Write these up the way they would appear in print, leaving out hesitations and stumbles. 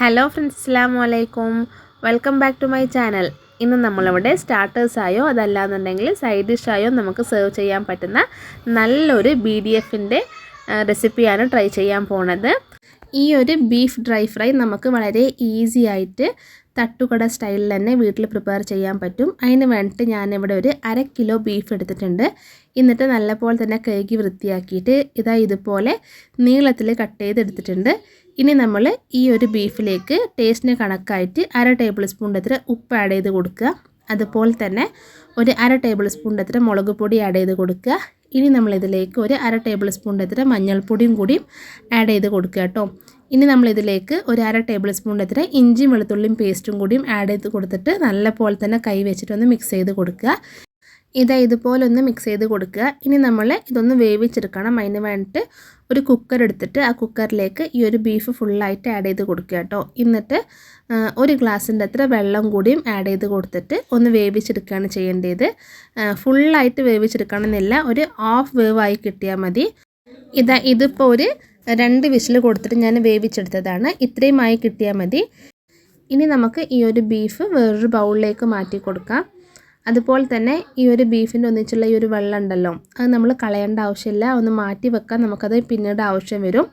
Hello friends, അസ്സലാമു അലൈക്കും. Welcome back to my channel. ഇന്ന് നമ്മളിവിടെ സ്റ്റാർട്ടേഴ്സായോ അതല്ലാന്നുണ്ടെങ്കിൽ സൈഡ് ഡിഷായോ നമുക്ക് സെർവ് ചെയ്യാൻ പറ്റുന്ന നല്ലൊരു BDFൻ്റെ റെസിപ്പിയാണ് ട്രൈ ചെയ്യാൻ പോണത്. ഈ ഒരു ബീഫ് ഡ്രൈ ഫ്രൈ നമുക്ക് വളരെ ഈസി ആയിട്ട് തട്ടുകട സ്റ്റൈലിൽ തന്നെ വീട്ടിൽ പ്രിപ്പയർ ചെയ്യാൻ പറ്റും. അതിന് വേണ്ടിയിട്ട് ഞാനിവിടെ ഒരു 1/2 കിലോ ബീഫ് എടുത്തിട്ടുണ്ട്. എന്നിട്ട് നല്ലപോലെ തന്നെ കഴുകി വൃത്തിയാക്കിയിട്ട് ഇതുപോലെ നീളത്തിൽ കട്ട് ചെയ്തെടുത്തിട്ടുണ്ട്. ഇനി നമ്മൾ ഈ ഒരു ബീഫിലേക്ക് ടേസ്റ്റിന് കണക്കായിട്ട് 1/2 ടേബിൾ സ്പൂൺ അത്ര ഉപ്പ് ആഡ് ചെയ്ത് കൊടുക്കുക. അതുപോലെ തന്നെ ഒരു 1/2 ടേബിൾ സ്പൂൺ അത്ര മുളക് പൊടി ആഡ് ചെയ്ത് കൊടുക്കുക. ഇനി നമ്മളിതിലേക്ക് ഒരു 1/2 ടേബിൾ സ്പൂൺ അത്ര മഞ്ഞൾപ്പൊടിയും കൂടിയും ആഡ് ചെയ്ത് കൊടുക്കുക കേട്ടോ. ഇനി നമ്മളിതിലേക്ക് ഒരു 1/2 ടേബിൾ സ്പൂൺ അത്ര ഇഞ്ചിയും വെളുത്തുള്ളിയും പേസ്റ്റും കൂടിയും ആഡ് ചെയ്ത് കൊടുത്തിട്ട് നല്ലപോലെ തന്നെ കൈ വെച്ചിട്ടൊന്ന് മിക്സ് ചെയ്ത് കൊടുക്കുക. ഇതുപോലെ ഒന്ന് മിക്സ് ചെയ്ത് കൊടുക്കുക. ഇനി നമ്മൾ ഇതൊന്ന് വേവിച്ചെടുക്കണം. അതിന് വേണ്ടിയിട്ട് ഒരു കുക്കർ എടുത്തിട്ട് ആ കുക്കറിലേക്ക് ഈ ഒരു ബീഫ് ഫുള്ളായിട്ട് ആഡ് ചെയ്ത് കൊടുക്കുക കേട്ടോ. എന്നിട്ട് ഒരു ഗ്ലാസിൻ്റെ അത്ര വെള്ളം കൂടിയും ആഡ് ചെയ്ത് കൊടുത്തിട്ട് ഒന്ന് വേവിച്ചെടുക്കുകയാണ് ചെയ്യേണ്ടത്. ഫുള്ളായിട്ട് വേവിച്ചെടുക്കണമെന്നില്ല, ഒരു ഹാഫ് വേവായി കിട്ടിയാൽ മതി. ഇതിപ്പോൾ ഒരു 2 വിസിൽ കൊടുത്തിട്ട് ഞാൻ വേവിച്ചെടുത്തതാണ്. ഇത്രയും ആയി കിട്ടിയാൽ മതി. ഇനി നമുക്ക് ഈ ഒരു ബീഫ് വേറൊരു ബൗളിലേക്ക് മാറ്റി കൊടുക്കാം. അതുപോലെ തന്നെ ഈ ഒരു ബീഫിൻ്റെ ഒന്നിച്ചുള്ള ഈ ഒരു വെള്ളം ഉണ്ടല്ലോ, അത് നമ്മൾ കളയേണ്ട ആവശ്യമില്ല, ഒന്ന് മാറ്റി വെക്കാൻ, നമുക്കത് പിന്നീട് ആവശ്യം വരും.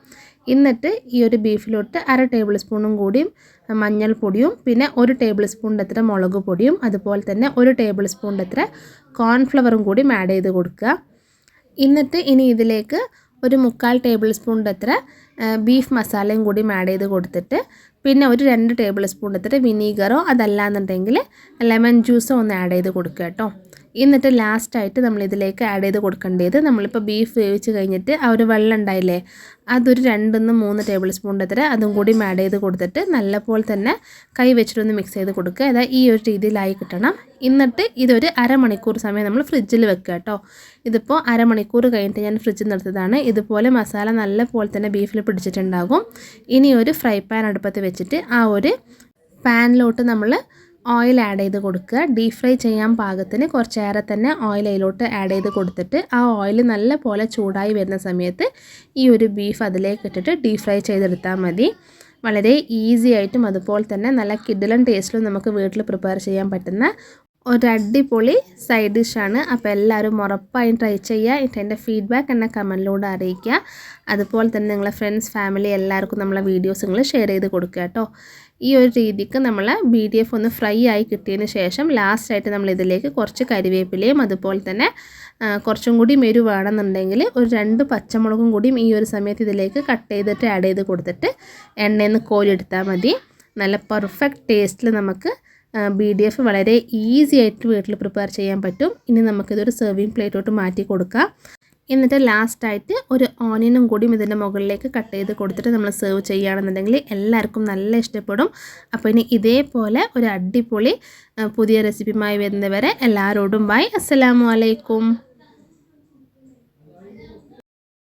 എന്നിട്ട് ഈ ഒരു ബീഫിലോട്ട് 1/2 ടേബിൾ സ്പൂണും കൂടിയും മഞ്ഞൾപ്പൊടിയും പിന്നെ 1 ടേബിൾ സ്പൂണിൻ്റെ അത്ര മുളക് പൊടിയും അതുപോലെ തന്നെ 1 ടേബിൾ സ്പൂണിൻ്റെ അത്ര കോൺഫ്ലവറും കൂടി ആഡ് ചെയ്ത് കൊടുക്കുക. എന്നിട്ട് ഇനി ഇതിലേക്ക് ഒരു 1/4 ടേബിൾ സ്പൂണിൻ്റെ അത്ര ബീഫ് മസാലയും കൂടി ആഡ് ചെയ്ത് കൊടുത്തിട്ട് പിന്നെ ഒരു 2 ടേബിൾ സ്പൂൺ അത്ര വിനീഗറോ അതല്ലാന്നുണ്ടെങ്കിൽ ലെമൺ ജ്യൂസോ ഒന്ന് ആഡ് ചെയ്ത് കൊടുക്കുക കേട്ടോ. എന്നിട്ട് ലാസ്റ്റായിട്ട് നമ്മളിതിലേക്ക് ആഡ് ചെയ്ത് കൊടുക്കേണ്ടത്, നമ്മളിപ്പോൾ ബീഫ് വേവിച്ച് കഴിഞ്ഞിട്ട് ആ ഒരു വെള്ളം ഉണ്ടായില്ലേ, അതൊരു 2-3 ടേബിൾ സ്പൂൺ അത്ര അതും കൂടി ആഡ് ചെയ്ത് കൊടുത്തിട്ട് നല്ലപോലെ തന്നെ കൈ വെച്ചിട്ടൊന്ന് മിക്സ് ചെയ്ത് കൊടുക്കുക. ഈ ഒരു രീതിയിലായി കിട്ടണം. എന്നിട്ട് ഇതൊരു അരമണിക്കൂർ സമയം നമ്മൾ ഫ്രിഡ്ജിൽ വെക്കുക കേട്ടോ. ഇതിപ്പോൾ അരമണിക്കൂർ കഴിഞ്ഞിട്ട് ഞാൻ ഫ്രിഡ്ജിൽ നിർത്തതാണ്. ഇതുപോലെ മസാല നല്ലപോലെ തന്നെ ബീഫിൽ പിടിച്ചിട്ടുണ്ടാകും. ഇനി ഒരു ഫ്രൈ പാൻ അടുപ്പത്ത് വെച്ചിട്ട് ആ ഒരു പാനിലോട്ട് നമ്മൾ ഓയിൽ ആഡ് ചെയ്ത് കൊടുക്കുക. ഡീപ് ഫ്രൈ ചെയ്യാൻ പാകത്തിന് കുറച്ചേറെ തന്നെ ഓയിൽ അതിലോട്ട് ആഡ് ചെയ്ത് കൊടുത്തിട്ട് ആ ഓയിൽ നല്ല പോലെ ചൂടായി വരുന്ന സമയത്ത് ഈ ഒരു ബീഫ് അതിലേക്ക് ഇട്ടിട്ട് ഡീപ് ഫ്രൈ ചെയ്തെടുത്താൽ മതി. വളരെ ഈസി ആയിട്ടും അതുപോലെ തന്നെ നല്ല കിഡിലൻ ടേസ്റ്റിലും നമുക്ക് വീട്ടിൽ പ്രിപ്പയർ ചെയ്യാൻ പറ്റുന്ന ഒരു അടിപൊളി സൈഡ് ഡിഷാണ്. അപ്പോൾ എല്ലാവരും ഉറപ്പായും ട്രൈ ചെയ്യുക. എൻ്റെ ഫീഡ്ബാക്ക് എന്നെ കമൻറ്റിലൂടെ അറിയിക്കുക. അതുപോലെ തന്നെ നിങ്ങളെ ഫ്രണ്ട്സ്, ഫാമിലി എല്ലാവർക്കും നമ്മളെ വീഡിയോസ് നിങ്ങൾ ഷെയർ ചെയ്ത് കൊടുക്കുക കേട്ടോ. ഈ ഒരു രീതിക്ക് നമ്മൾ BDF ഒന്ന് ഫ്രൈ ആയി കിട്ടിയതിന് ശേഷം ലാസ്റ്റായിട്ട് നമ്മൾ ഇതിലേക്ക് കുറച്ച് കരിവേപ്പിലയും അതുപോലെ തന്നെ കുറച്ചും കൂടി എരിവ് വേണമെന്നുണ്ടെങ്കിൽ ഒരു 2 പച്ചമുളകും കൂടിയും ഈ ഒരു സമയത്ത് ഇതിലേക്ക് കട്ട് ചെയ്തിട്ട് ആഡ് ചെയ്ത് കൊടുത്തിട്ട് എണ്ണയിൽ നിന്ന് കോരിയെടുത്താൽ മതി. നല്ല പെർഫെക്റ്റ് ടേസ്റ്റിൽ നമുക്ക് BDF വളരെ ഈസി ആയിട്ട് വീട്ടിൽ പ്രിപ്പയർ ചെയ്യാൻ പറ്റും. ഇനി നമുക്കിതൊരു സെർവിങ് പ്ലേറ്റോട്ട് മാറ്റി കൊടുക്കാം. എന്നിട്ട് ലാസ്റ്റായിട്ട് ഒരു ഓനിയനും കൂടിയും ഇതിൻ്റെ മുകളിലേക്ക് കട്ട് ചെയ്ത് കൊടുത്തിട്ട് നമ്മൾ സെർവ് ചെയ്യുകയാണെന്നുണ്ടെങ്കിൽ എല്ലാവർക്കും നല്ല ഇഷ്ടപ്പെടും. അപ്പോൾ ഇനി ഇതേപോലെ ഒരു അടിപൊളി പുതിയ റെസിപ്പിയുമായി വരുന്നവരെ എല്ലാവരോടും ബൈ. അസ്സലാമു അലൈക്കും.